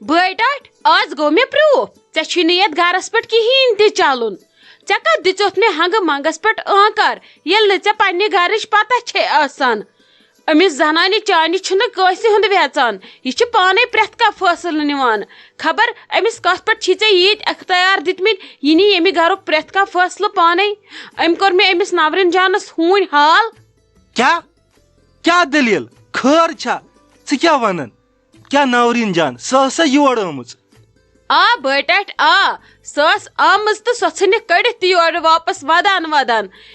بٲے ٹاٹھ آز گوٚو مےٚ پرٛوٗف ژےٚ چھُے نہٕ یتھ گرس پٮ۪ٹھ کِہیٖنۍ تہِ چلُن ژےٚ کتھ دِژوتھ مےٚ ہنگہٕ منگس پٮ۪ٹھ آنکار ییٚلہِ نہٕ ژےٚ پننہِ گرٕچ پتہ چھے آسان أمِس زنانہِ چانہِ چھُنہٕ کٲنٛسہِ ہُنٛد ویژان یہِ چھِ پانے پرٛٮ۪تھ کانٛہہ فٲصلہٕ نِوان خبر أمِس کتھ پٮ۪ٹھ چھی ژےٚ ییٖتۍ اختیار دِتمٕتۍ یہِ نی ییٚمہِ گرُک پرٛٮ۪تھ کانٛہہ فٲصلہٕ پانے أمۍ کوٚر مےٚ أمِس نورِن جانس ہوٗنۍ حال کیا دلیل خٲر چھا ژٕ کیٛاہ ونان کیا نورین جان سۄ ٲسا یور آمٕژ آ بٲے ٹاٹھ آ سۄ ٲس آمٕژ تہٕ سۄ ژھٕنِکھ کٔڑِتھ تہِ یورٕ واپس ودان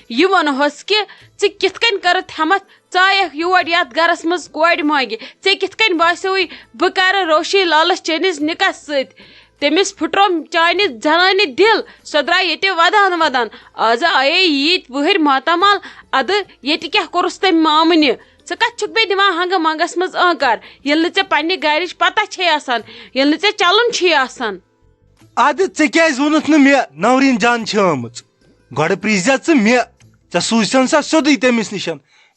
یہِ ووٚنہوس کہِ ژٕ کِتھ کٔنۍ کٔرٕتھ ہٮ۪متھ ژایکھ یور یتھ گرس منٛز کورِ مانگہِ ژےٚ کِتھ کٔنۍ باسیوٕے بہٕ کرٕ روشی لالس چٲنِس نِکس سۭتۍ تٔمِس پھٕٹرو چانہِ زنانہِ دِل سۄ درٛاے ییٚتہِ ودان آز آیے ییٖتۍ وٕہٕرۍ ماتامال ادٕ ییٚتہِ کیٛاہ کوٚرُس تٔمۍ مامنہِ ژٕ کتھ چھُکھ بیٚیہِ دِوان ہنگہٕ منگس منٛز آنکار ییٚلہِ نہٕ ژےٚ پننہِ گرِچ پتہ چھے آسان ییٚلہِ نہٕ ژےٚ چلُن چھُے آسان ادٕ ژےٚ کیٛازِ ووٚنُتھ نہٕ مےٚ نورین جان چھِ آمٕژ گۄڈٕ پرٛژھزِ ژٕ مےٚ ژےٚ سوٗزتھن سا سیوٚدُے تٔمِس نِش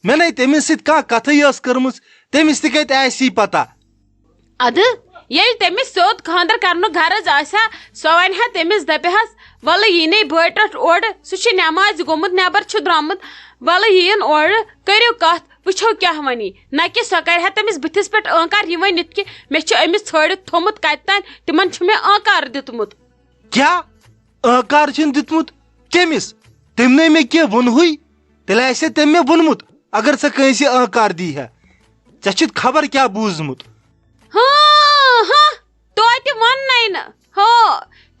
مےٚ نے تٔمِس سۭتۍ کانٛہہ کتھٕے ٲس کٔرمٕژ تٔمِس تہِ کتہِ آسی پتہ ادٕ ییٚلہِ تٔمِس سیوٚد خانٛدر کرنُک غرض آسہِ ہا سۄ ونہِ ہا تٔمِس دپہس ولہٕ یی بٲے ٹاٹھ اورٕ سُہ چھُ نٮ۪مازِ گوٚمُت نٮ۪بر چھُ درٛامُت ولہٕ یِیِن اورٕ کٔرِو کتھ وٕچھو کیٛاہ ونی نہ کہِ سۄ کرِ ہا تٔمِس بٕتھِس پٮ۪ٹھ آنکار یہِ ؤنِتھ کہِ مےٚ چھُ أمِس ژھٲڑِتھ تھوٚمُت کتہِ تانۍ تِمن چھُ مےٚ آنکار دیُتمُت کیٛاہ آنکار چھُن دیُتمُت کٔمِس تٔمۍ نے مےٚ کینٛہہ ووٚنہُے تیٚلہِ آسہِ تٔمۍ مےٚ ووٚنمُت اگر ژٕ کٲنٛسہِ آنکار دی ہا ژےٚ چھُتھ خبر کیٛاہ بوٗزمُت توتہِ ووٚننَے نہٕ ہو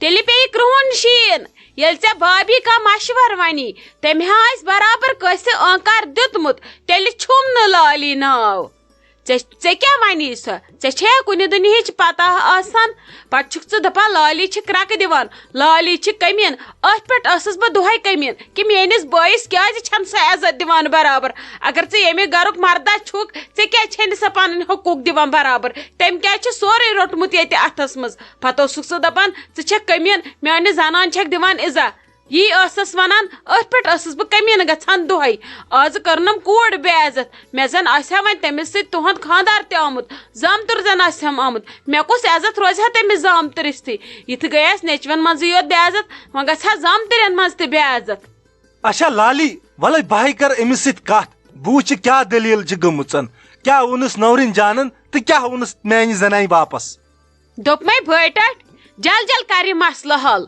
تیٚلہِ پیٚیہِ کرٛہُن شیٖن ییٚلہِ ژےٚ بھابھی کانٛہہ مشور ونی تٔمۍ ہا آسہِ برابر کٲنٛسہِ آنکار دیُتمُت تیٚلہِ چھُم نہٕ لالی ناو ژےٚ کیٛاہ وَنی سۄ ژےٚ چھے کُنہِ دُنہِچ پتہ آسان پتہٕ چھُکھ ژٕ دپان لالی چھِ کرٛٮ۪کہٕ دِوان لالی چھِ کٔمیٖن أتھۍ پٮ۪ٹھ ٲسٕس بہٕ دۄہے کٔمیٖن کہِ میٲنِس بٲیِس کیٛازِ چھنہٕ سۄ عزت دِوان برابر اگر ژٕ ییٚمہِ گرُک مردہ چھُکھ ژےٚ کیٛازِ چھے نہٕ سۄ پنٕنۍ حقوٗق دِوان برابر تٔمۍ کیٛازِ چھُ سورُے روٚٹمُت ییٚتہِ اتھس منٛز پتہٕ اوسُکھ ژٕ دپان ژٕ چھکھ کٔمیٖن میانہِ زنان چھکھ دِوان عزا یی ٲسس ونان أتھۍ پٮ۪ٹھ ٲسٕس بہٕ کٔمیٖن گژھان دۄہے آز کٔرنم کوٗر بے عزت مےٚ زن آسہِ ہا وۄنۍ تٔمِس سۭتۍ تُہنٛد خانٛدار تہِ آمُت زامتُر زن آسہِ ہم آمُت مےٚ کُس عزت روزِ ہا تٔمِس زامتٕرِس تھی یِتھٕ گٔے اسہِ نیچوٮ۪ن منٛزٕے یوت بے عزت وۄنۍ گژھِ ہا زامتٕرٮ۪ن منٛز تہِ بے عزت اچھا لالی ولے بہے کر أمِس سۭتۍ کتھ بہٕ وٕچھِ کیٛاہ دٔلیٖل چھِ گٔمٕژ کیٛاہ ووٚنُس نورین جانن تہٕ کیٛاہ ووٚنُس میانہِ زنانہِ واپس دوٚپمے بٲے ٹاٹھ جل کر یہِ مسلہٕ حل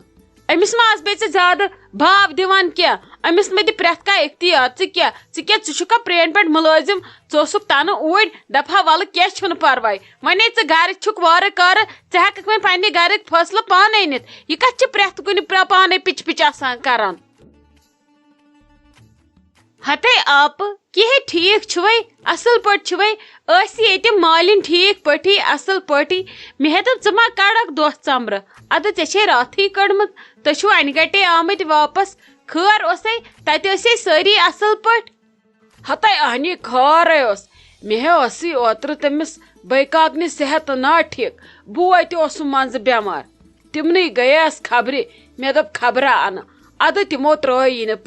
أمِس ما آس بیٚیہِ ژٕ زیادٕ بھاو دِوان کینٛہہ أمِس مہ دِ پرٛٮ۪تھ کانٛہہ اختیار ژٕ چھُکھا پرٛٲنۍ پٲٹھۍ مُلٲزِم ژٕ اوسُکھ تنہٕ اوٗرۍ دپہا ولہٕ کینٛہہ چھُنہٕ پرواے وۄنۍ ژٕ گرِ چھُکھ وارٕ کارٕ ژٕ ہٮ۪ککھ وۄنۍ پننہِ گرٕکۍ فٲصلہٕ پانے نِتھ یہِ کتھ چھِ پرٛٮ۪تھ کُنہِ پانے پِچ آسان کران ہتے آپہٕ کِہے ٹھیٖک چھُوے اصل پٲٹھۍ چھُوے ٲسۍ ییٚتہِ مالِنۍ ٹھیٖک پٲٹھی اصل پٲٹھی مےٚ ہیٚتُن ژٕ ما کڑکھ دۄہ ژمبرٕ ادٕ ژےٚ چھے راتھٕے کٔڑمٕژ تُہۍ چھِو انہِ گٹے آمٕتۍ واپس خٲر اوسے تتہِ ٲسے سٲری اصل پٲٹھۍ ہتے اہنی خٲرے اوس مےٚ ہے اوسُے اوترٕ تٔمِس بٲکاکنہِ صحت ناٹھیٖک بوے تہِ اوسُم منٛزٕ بٮ۪مار تِمنٕے گٔیس خبرِ مےٚ دوٚپ خبرا انہٕ ادٕ تِمو ترٛٲیی نہٕ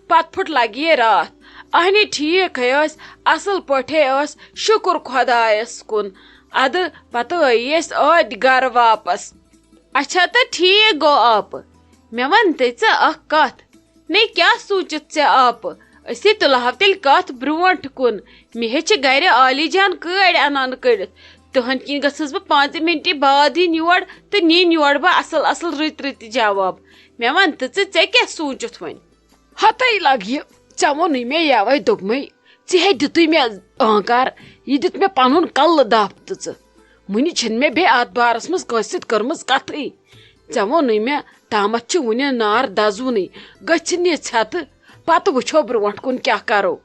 پتہٕ پھُٹ لگیے راتھ اہنی ٹھیٖکھے ٲسۍ اصل پٲٹھے ٲس شُکر خۄدایس کُن ادٕ پتہٕ ٲیی أسۍ ٲدۍ گرٕ واپس اچھا تہٕ ٹھیٖک گوٚو آپہٕ مےٚ ون تہٕ ژےٚ اکھ کتھ نے کیٛاہ سوٗنچِتھ ژےٚ آپہٕ أسے تُلہو تیٚلہِ کتھ برونٛٹھ کُن مےٚ ہے چھِ گرِ عالی جان کٲڑۍ انان کٔڑِتھ تُہنٛدۍ کِنۍ گٔژھٕس بہٕ 5 مِنٹہِ بعد یِنۍ یور تہٕ نِنۍ یورٕ بہٕ اصل رٕتۍ جواب مےٚ ون تہٕ ژےٚ کیٛاہ سوٗنچِتھ وۄنۍ ہتے لگ یہِ ژےٚ ووٚنُے مےٚ یوے دوٚپمے ژےٚ دِتُے مےٚ آنکار یہِ دیُت مےٚ پنُن کلہٕ دب تہٕ ژٕ وُنہِ چھِنہٕ مےٚ بیٚیہِ اتھ بارس منٛز کٲنٛسہِ سۭتۍ کٔرمٕژ کتھٕے ژےٚ ووٚنُے مےٚ تامتھ چھُ وُنہِ نار دزوُنٕے گٔژھِنۍ ژھٮ۪تہٕ پتہٕ وٕچھو برونٛٹھ کُن کیٛاہ کرو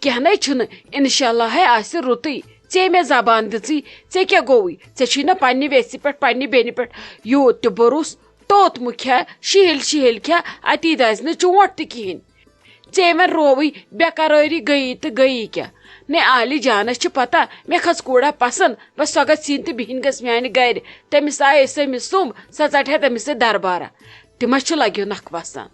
کینٛہہ نے چھُنہٕ انشاء اللہ آسہِ رُتُے ژےٚ مےٚ زبان دِژٕے ژےٚ کیٛاہ گوٚوُے ژےٚ چھُے نا پننہِ ویسہِ پٮ۪ٹھ پننہِ بیٚنہِ پٮ۪ٹھ یوٗت تہِ بروس توت مہٕ کھےٚ شِہِلۍ کھےٚ اتی دزِ نہٕ چونٛٹھ تہِ کِہیٖنۍ ژےٚ وۄنۍ رووٕے بےقرٲری گٔیی تہٕ گٔیی کیٛاہ نے عالی جانس چھِ پتہ مےٚ کھٔژ کوٗڑا پسنٛد بس سۄ گژھِ یِنۍ تہٕ بِہِنۍ گژھِ میانہِ گرِ تٔمِس آیے سٔمِس سُمب سۄ ژٹہِ ہا تٔمِس سۭتۍ دربارہ تِمن چھُ لگیو نکھ وسان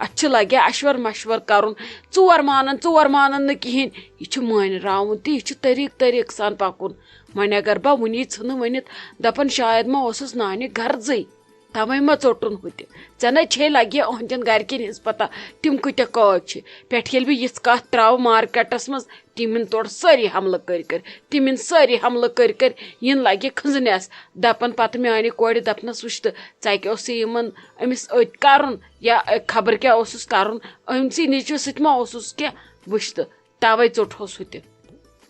اتھ لگے اشور مشور کرن ژور مانن نہ کہین یہ مٲنۍ راوُن تہِ یہ طریٖقہٕ سان پکُن وۄنۍ اگر بہٕ وُنی ژھٕنہٕ ؤنِتھ دپن شاید ما اوسُس نانہِ غرضٕے توے ما ژوٚٹُن ہُتہِ ژےٚ نَے چھے لگہِ أہنٛدٮ۪ن گرِکٮ۪ن ہٕنٛز پتہ تِم کۭتیاہ قٲد چھِ پٮ۪ٹھٕ ییٚلہِ بہٕ یِژھ کتھ تراوٕ مارکیٹس منٛز تِم یِن تورٕ سٲری حملہٕ کٔرۍ یِن لگہِ کھنٛزنس دپن پتہٕ میانہِ کورِ دپنس وٕچھ تہٕ ژٕ کیٛاہ اوسُے یِمن أمِس أتۍ کرُن یا خبر کیٛاہ اوسُس کرُن أمۍسٕے نیٚچوِس سۭتۍ ما اوسُس کینٛہہ وٕچھ تہٕ توے ژوٚٹہوس ہُتہِ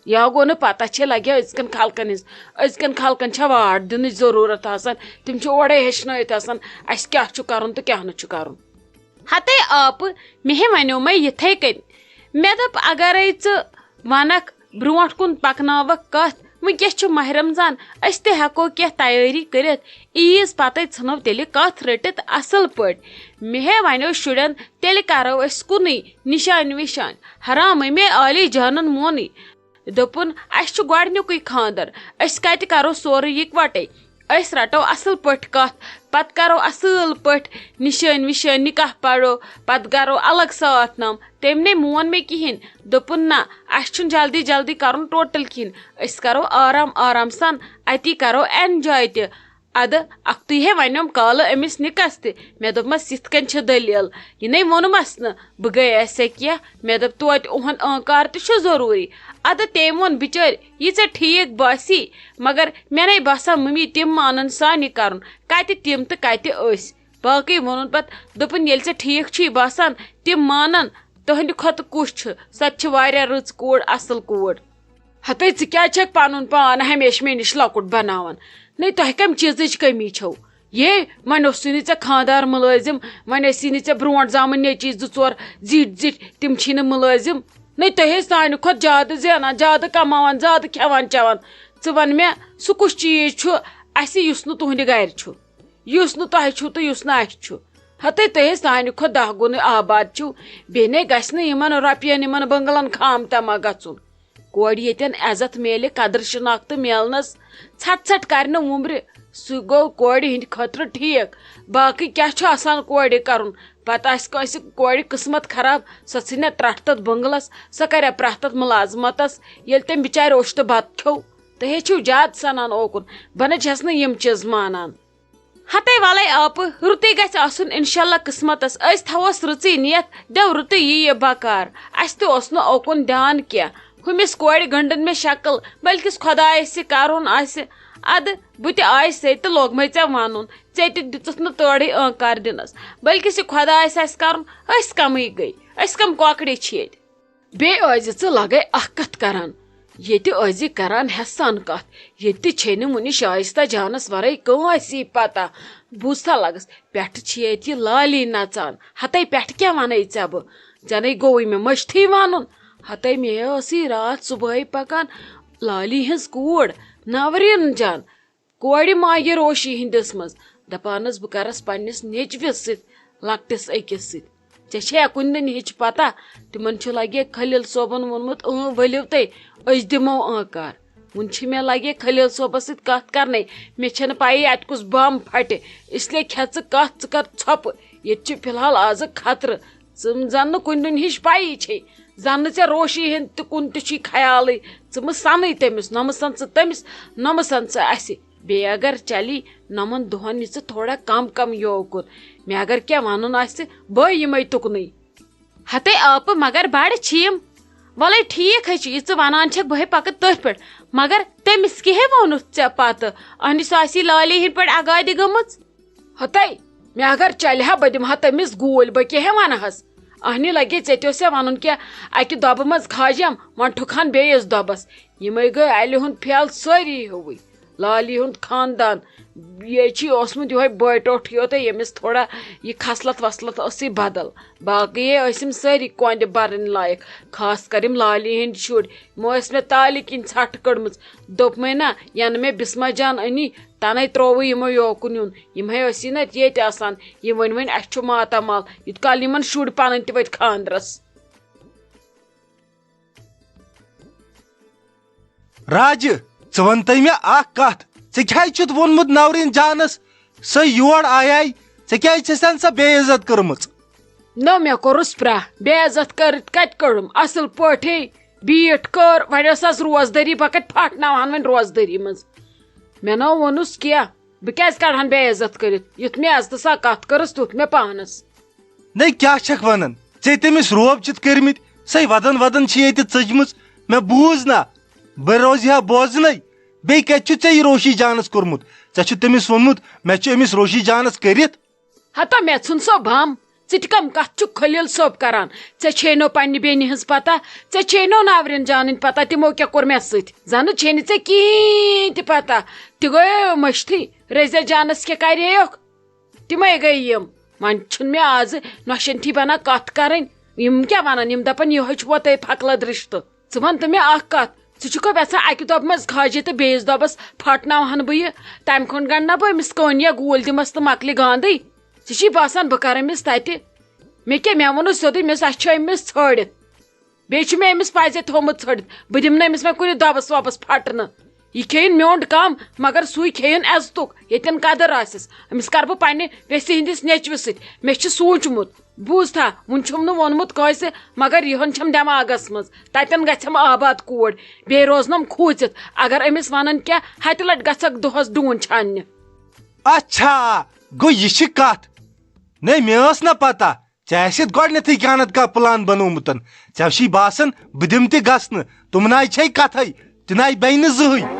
یا گوٚو نہٕ پتہ چھے لگہِ أزکٮ۪ن خلقن ہٕنٛز أزکٮ۪ن خلقن چھےٚ واٹ دِنٕچ ضروٗرت آسان تِم چھِ اورے ہیٚچھنٲیِتھ آسان اسہِ کیٛاہ چھُ کرُن تہٕ کیٛاہ نہٕ چھُ کرُن ہتے آپہٕ مےٚ وَنیو مےٚ یِتھے کٔنۍ مےٚ دوٚپ اگرے ژٕ ونکھ برونٛٹھ کُن پکناوکھ کتھ وٕنکیٚس چھُ ماہ رمضان أسۍ تہِ ہٮ۪کو کینٛہہ تیٲری کٔرِتھ عیٖز پتے ژھٕنو تیٚلہِ کتھ رٔٹِتھ اصل پٲٹھۍ مےٚ وَنیو شُرٮ۪ن تیٚلہِ کرو أسۍ کُنُے نِشانہِ وِشانہِ حرامٕے مےٚ عالی جانن مونٕے دوٚپُن اسہِ چھُ گۄڈنیُکُے خانٛدر أسۍ کتہِ کرو سورُے یِکوٹے أسۍ رٹو اصل پٲٹھۍ کتھ پتہٕ کرو اصل پٲٹھۍ نِشٲنۍ وِشٲنۍ نکاح پرو پتہٕ کرو الگ ساتھ نام تٔمۍ نَے مون مےٚ کہیٖنۍ دوٚپُن نہ اسہِ چھُنہٕ جلدی کرُن ٹوٹل کہیٖنۍ أسۍ کرو آرام سان اتی کرو اینجاے تہِ ادٕ اکھتُے ونیوم کالہٕ أمِس نِکس تہِ مےٚ دوٚپمس یِتھ کٔنۍ چھِ دٔلیٖل یہِ نَے ووٚنمس نہٕ بہٕ گٔیس یا کینٛہہ مےٚ دوٚپ توتہِ اُہُنٛد ٲنکار تہِ چھُ ضروٗری ادٕ تٔمۍ ووٚن بِچٲرۍ یہِ ژےٚ ٹھیٖک باسی مگر مےٚ نَے باسان مٔمی تِم مانن سانہِ کرُن کتہِ تِم تہٕ کتہِ أسۍ باقٕے ووٚنُن پتہٕ دوٚپُن ییٚلہِ ژےٚ ٹھیٖک چھُے باسان تِم مانن تُہنٛدِ کھۄتہٕ کُس چھُ سۄ تہِ چھِ واریاہ رٕژ کوٗر اصل کوٗر ہتے ژٕ کیٛازِ چھکھ پنُن پان ہمیشہٕ مےٚ نِش لۄکُٹ بناوان نَے تۄہہِ کمہِ چیٖزٕچ کٔمی چھو یے وۄنۍ اوسُے نہٕ ژےٚ خانٛدار مُلٲزِم وۄنۍ ٲسی نہٕ ژےٚ برونٛٹھ زامٕنۍ نیٚچی 2-4 زِٹھۍ تِم چھی نہٕ مُلٲزِم نَے تُہۍ ٲسۍ سانہِ کھۄتہٕ زیادٕ زینان زیادٕ کماوان زیادٕ کھٮ۪وان چٮ۪وان ژٕ وَن مےٚ سُہ کُس چیٖز چھُ اَسہِ یُس نہٕ تُہنٛدِ گرِ چھُ یُس نہٕ تۄہہِ چھُو تہٕ یُس نہٕ اَسہِ چھُ ہتے تُہۍ سانہِ کھۄتہٕ 10 گُنہٕ آباد چھِو بیٚیہِ نَے گژھِ نہٕ یِمن رۄپین یِمن بنگلن خام تما گژھُن کورِ ییٚتٮ۪ن عزت میلہِ قدر شناختہٕ میلنس ژھٹ کرِ نہٕ وُمبرِ سُہ گوٚو کورِ ہٕنٛدِ خٲطرٕ ٹھیٖک باقٕے کیٛاہ چھُ آسان کورِ کرُن پتہٕ آسہِ کٲنٛسہِ کورِ قٕسمت خراب سۄ ژھٕنیا ترٹھ تتھ بنگلس سۄ کریا پرٛٮ۪تھ تتھ مُلازمتس ییٚلہِ تٔمۍ بِچارِ اوٚشتہٕ بتہٕ کھیوٚو تُہۍ ہیٚچھِو زیادٕ سنان اوکُن بہٕ نَے چھس نہٕ یِم چیٖز مانان ہتے ولے آپہٕ رُتُے گژھِ آسُن انشاءاللہ قٕسمتس أسۍ تھاووس رٕژٕے نیتھ دٮ۪و رُتُے یِیہِ بکار اسہِ تہِ اوس نہٕ اوکُن دھیان کینٛہہ ہُمِس کورِ گنٛڈٕنۍ مےٚ شکل بٔلکِس خۄدایس یہِ کرُن آسہِ ادٕ بہٕ تہِ آیسے تہٕ لوگمے ژےٚ ونُن ژےٚ تہِ دِژٕتھ نہٕ تورٕے ٲنکار دِنس بٔلکِس یہِ خۄدایس آسہِ کرُن أسۍ کمٕے گٔے أسۍ کم کۄکرِ چھِ ییٚتہِ بیٚیہِ ٲسۍ ژٕ لگے اکھ کتھ کران ییٚتہِ ٲسۍ کران ہٮ۪س سان کتھ ییٚتہِ تہِ چھے نہٕ وُنہِ شایستہ جانس ورٲے کٲنٛسی پتہ بوٗزتھا لگس پٮ۪ٹھٕ چھِ ییٚتہِ یہِ لالی نژان ہتے پٮ۪ٹھٕ کیٛاہ ونے ژےٚ بہٕ ژےٚ نَے گوٚوُے مےٚ مٔشتھٕے ونُن ہتے مےٚ ٲسٕے راتھ صبحٲے پکان لالی ہٕنٛز کوٗر نورین جان کورِ ماگہِ روشی ہٕنٛدِس منٛز دپانس بہٕ کرس پننِس نیٚچوِس سۭتۍ لۄکٹِس أکِس سۭتۍ ژےٚ چھےٚ کُنہِ ہِچ پتہ تِمن چھُ لگے خلیل صٲبن ووٚنمُت ؤلِو تُہۍ أسۍ دِمو ٲنکار وُنہِ چھِ مےٚ لگے خلیل صٲبس سۭتۍ کتھ کرنے مےٚ چھنہٕ پیی اتہِ کُس بم پھٹہِ اسلیے کھےٚ ژٕ کتھ ژٕ کر ژھۄپہٕ ییٚتہِ چھُ فی الحال آزٕ خطرٕ ژٕ زن نہٕ کُنہِ ہِش پیی چھے زن نہٕ ژےٚ روشی ہٕنٛدۍ تہِ کُن تہِ چھُے خیالٕے ژٕ مہٕ سنٕے تٔمِس نۄمہٕ سن ژٕ تٔمِس نۄمہٕ سن ژٕ اسہِ بیٚیہِ اگر چلی نۄمن دۄہن یہِ ژٕ تھوڑا کم یوکُن مےٚ اگر کینٛہہ ونُن آسہِ بہٕ یِمے تُکنٕے ہتے آپہٕ مگر بڑٕ چھِ یِم وَلے ٹھیٖک ہے چھُ یہِ ژٕ ونان چھکھ بہٕ ہے پکہٕ تٔتھۍ پٮ۪ٹھ مگر تٔمِس کیٛاہ ووٚنُتھ ژےٚ پتہٕ اہنہِ سۄ آسی لالی ہٕنٛدۍ پٲٹھۍ اگادِ گٔمٕژ ہتے مےٚ اگر چلہِ ہا بہٕ دِمہٕ ہا تٔمِس گوٗلۍ بہٕ کیٛاہ ونہس اہنہِ لگے ژےٚ تہِ اوس ونُن کینٛہہ اکہِ دۄبہٕ منٛز کھاجم وۄنۍ ٹھُکہن بیٚیِس دۄبس یِمے گٔے الہِ ہُنٛد پھیل سٲری ہیوٕے لالی ہُنٛد خاندان یہِ چھُے اوسمُت یِہوے بٲٹوٹھ یوتٕے ییٚمِس تھوڑا یہِ کھسلت وسلت ٲسٕے بدل باقٕے ٲسۍ یِم سٲری کۄنٛدِ برٕنۍ لایق خاص کر یِم لالی ہٕنٛدۍ شُرۍ یِمو ٲسۍ مےٚ تالہِ کِنۍ ژھٹھ کٔڑمٕژ دوٚپمے نہ ینہٕ مےٚ بسما جان أنی تَنے ترووُے یِمو یوکُن یُن یِمے ٲسی نہ ییٚتہِ آسان یِم ؤنۍ اسہِ چھُ ماتامال یوٗت کال یِمن شُرۍ پنٕنۍ تہِ وٲتۍ خاندرس راجہِ ژٕ ونتے مےٚ اکھ کتھ ژےٚ کیٛازِ چھُتھ ووٚنمُت نورین جانس سۄ یور آیے ژےٚ کیٛازِ چھےٚ سۄ بے عزت کٔرمٕژ نو مے کورس پرا بے عزت کرت کت کڑم اصل پاٹھے بیٹ کر وس روزداری بہ کت پھٹناوان ون روزداری مز مے نو وونس کیا بہ کیاز کڑہن بے عزت کرت یت مے عزت سا کت کرس تیت مے پانس نئی کیا چھک ونان ژے تٔمِس روب چھِتھ کٔرمٕتۍ سۄے ودان ودان چھِ ییٚتہِ ژٔجمٕژ مےٚ بوٗز نا بہٕ روزِ ہا بوزنٕے بیٚیہِ کتہِ چھُ ژےٚ یہِ روشی جانس کوٚرمُت ژےٚ چھُ تٔمِس ووٚنمُت مےٚ چھُ أمِس روشی جانس کٔرِتھ ہتا مے ژھُن سۄ بم ژٕ تہِ کم کتھ چھُکھ خلیل صٲب کران ژےٚ چھے نو پننہِ بیٚنہِ ہٕنٛز پتہ ژےٚ چھے نو ناورین جانٕنۍ پتہ تِمو کیاہ کوٚر مےٚ سۭتۍ زنہٕ چھے نہٕ ژےٚ کِہیٖنۍ تہِ پتہ تہِ گٔیو مٔشتھٕے رٔزیل جانس کیاہ کرییکھ تِمے گٔے یِم وۄنۍ چھُنہٕ مےٚ آزٕ نۄشنتھی بنان کتھ کرٕنۍ یِم کیاہ ونان یِم دپان یِہوے چھُوا تۄہہِ پھکلد رشتہٕ ژٕ ون تہٕ مےٚ اکھ کتھ ژٕ چھُکھا یژھان اکہِ دۄب منٛز کھاجہِ تہٕ بیٚیِس دۄبس پھٹناوہن بہٕ یہِ تمہِ کھۄتہٕ گنڈ نا بہٕ أمِس کٲنی یا گوٗلۍ دِمس تہٕ مکلہِ گاندٕے ژےٚ چھی باسان بہٕ کرٕ أمِس تتہِ مےٚ کیاہ مےٚ ووٚنُس سیوٚدُے مےٚ اسہِ چھُ أمِس ژھٲڑِتھ بیٚیہِ چھُ مےٚ أمِس پزے تھوٚمُت ژھٲڑِتھ بہٕ دِمہٕ نہٕ أمِس وۄنۍ کُنہِ دۄبس وۄبس پھٹنہٕ یہ کھیٚیِن میوٚنڈ کم مگر سُے کھیٚیِن عزتُک ییٚتٮ۪ن قدر آسٮ۪س أمِس کرٕ بہٕ پننہِ ویسہِ ہٕنٛدِس نیٚچوِ سۭتۍ مےٚ چھُ سوٗنٛچمُت بوٗز تھا وُنہِ چھُم نہٕ ووٚنمُت کٲنٛسہِ مگر یِہُن چھم دٮ۪ماغس منٛز تتٮ۪ن گژھٮ۪م آباد کوٗر بیٚیہِ روزنم کھوٗژِتھ اگر أمِس ونان کینٛہہ ہتہِ لٹہِ گژھکھ دۄہس ڈوٗنۍ چھاننہِ اچھا گوٚو یہِ چھِ کتھ نٔے مےٚ ٲس نا پتہ ژےٚ آسِتھ گۄڈنیتھٕے کینٛہہ کانٛہہ پلان بنومُت ژےٚ چھی باسان بہٕ دِمہٕ تہِ گژھنہٕ تِم ناے چھے کتھے تہِ ناے بنہِ نہٕ زٕہٕنۍ